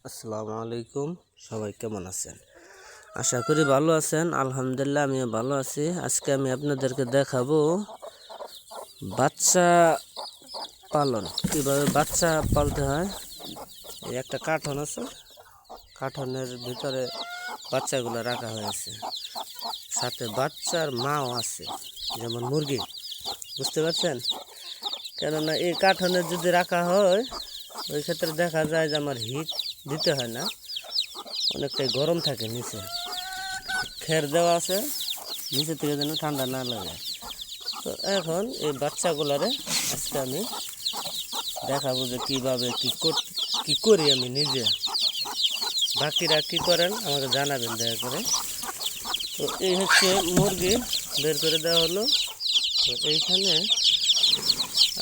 আসসালামু আলাইকুম। সবাই কেমন আছেন? আশা করি ভালো আছেন। আলহামদুলিল্লাহ আমিও ভালো আছি। আজকে আমি আপনাদেরকে দেখাবো বাচ্চা পালন, কীভাবে বাচ্চা পালতে হয়। এই একটা কার্টন আছে, কার্টনের ভিতরে বাচ্চাগুলো রাখা হয়েছে, সাথে বাচ্চার মাও আছে, যেমন মুরগি। বুঝতে পারছেন? কেননা এই কার্টনের যদি রাখা হয় ওই ক্ষেত্রে দেখা যায় যে আমার হিট দিতে হয় না, অনেকটাই গরম থাকে। নিচে খের দেওয়া আছে, নিচে থেকে যেন ঠান্ডা না লাগে। তো এখন এই বাচ্চাগুলারে আজকে আমি দেখাবো যে কীভাবে কী করি আমি নিজে। বাকিরা কী করেন আমাকে জানাবেন দয়া করে। তো এই হচ্ছে মুরগি, বের করে দেওয়া হলো। তো এইখানে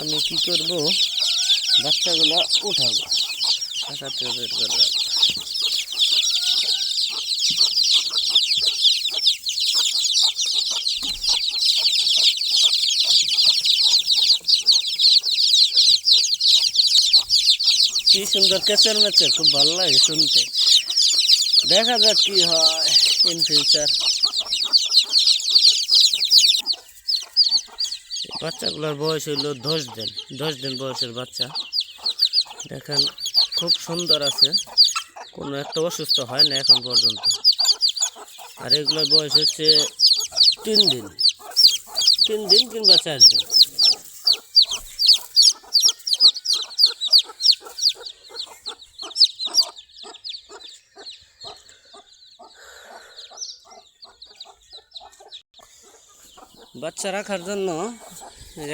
আমি কি করব, বাচ্চাগুলো উঠাবো, ঢাকা থেকে বের করে রাখবো। কি সুন্দর কেচের মেচের, খুব ভালো লাগে শুনতে। দেখা যাক কি হয় ইন ফিউচার। বাচ্চাগুলোর বয়স হইল 10 দিন, 10 দিন বয়সের বাচ্চা। দেখেন খুব সুন্দর আছে, কোনো একটা অসুস্থ হয় না এখন পর্যন্ত। আর এগুলোর বয়স হচ্ছে 3 দিন, 3 দিন কিংবা 4 দিন। বাচ্চা রাখার জন্য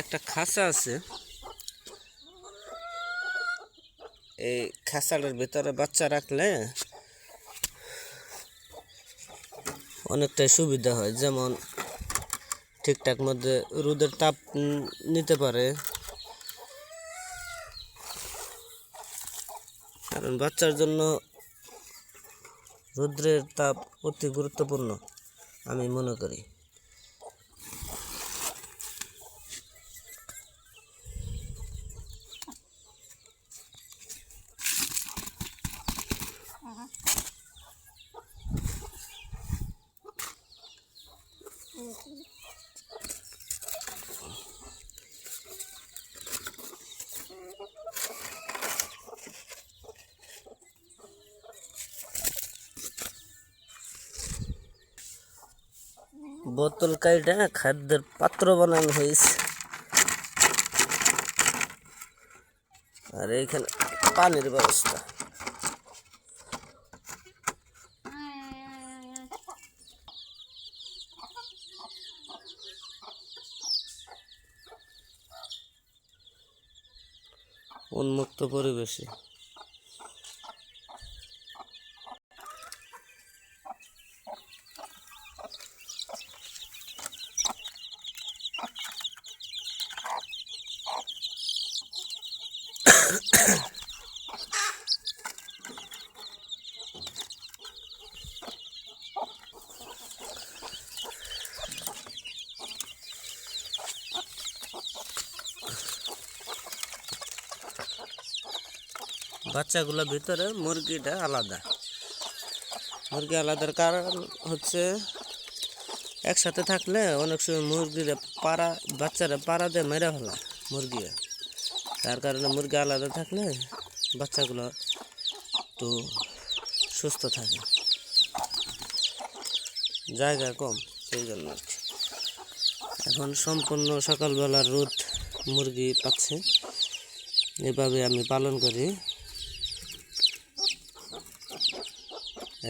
একটা খাঁচা আছে, এই খাঁচাটার ভিতরে বাচ্চা রাখলে অনেকটাই সুবিধা হয়। যেমন ঠিকঠাক মধ্যে রোদের তাপ নিতে পারে, কারণ বাচ্চার জন্য রৌদ্রের তাপ অতি গুরুত্বপূর্ণ আমি মনে করি। বোতল কাইটা খাদ্যের পাত্র বানানো হয়েছে, আর এইখানে পানির ব্যবস্থা। উন্মুক্ত পরিবেশে বাচ্চাগুলোর ভিতরে মুরগিটা আলাদা। মুরগি আলাদার কারণ হচ্ছে একসাথে থাকলে অনেক সময় মুরগিরা বাচ্চারা পাড়া দিয়ে মেরে ফেলা মুরগি। তার কারণে মুরগি আলাদা থাকলে বাচ্চাগুলো একটু সুস্থ থাকে, জায়গা কম, সেই জন্য আর কি। এখন সম্পূর্ণ সকালবেলার রোদ মুরগি পাচ্ছে, এভাবে আমি পালন করি,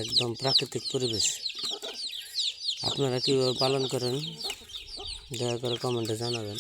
একদম প্রাকৃতিক পরিবেশ। আপনারা কীভাবে পালন করেন দয়া করে কমেন্টে জানাবেন।